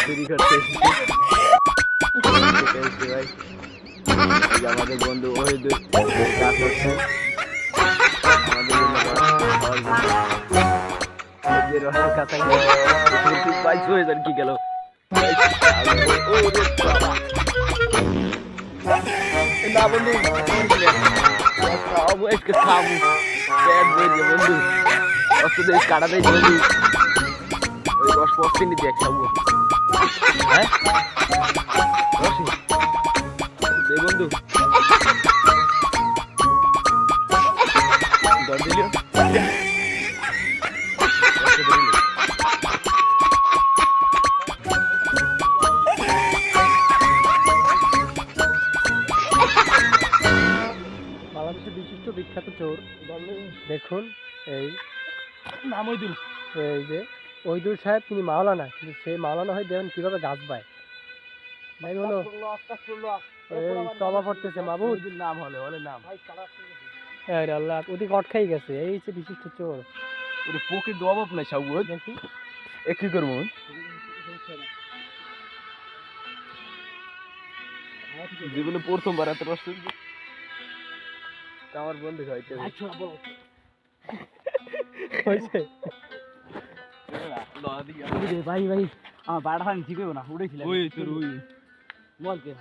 চুরি করতে ভাই আমাদের বন্ধু ওহিদুল কাজ করছে আমাদের কি গেল না বন্ধু খাবো বন্ধু কাটা দেয় বন্ধু ওই রস পস্তি নিতে এক খাবো হ্যাঁ দে বন্ধু দর দিল বাংলাদেশের বিশিষ্ট বিখ্যাত চোর দেখুন এই নাম ওইদুল এই যে ওইদুল সাহেব তিনি মাওলানা কিন্তু সেই মাওলানা হয়ে দেখুন কিভাবে গাছ পায় ভাই বলো এই তবা পড়তেছে মাবুদ নাম হলে হলে নাম আরে আল্লাহ ওদিকে অটকাই গেছে এই হচ্ছে বিশিষ্ট চোর ওরে পোকে দবাব নাই সাবু দেখি এ কি করবো জীবনে প্রথমবার এত রস আমার বন্ধু খাইতে হয়েছে ভাই ভাই আমার বাড়া ঠিক হইব না উড়েছিলাম বল কে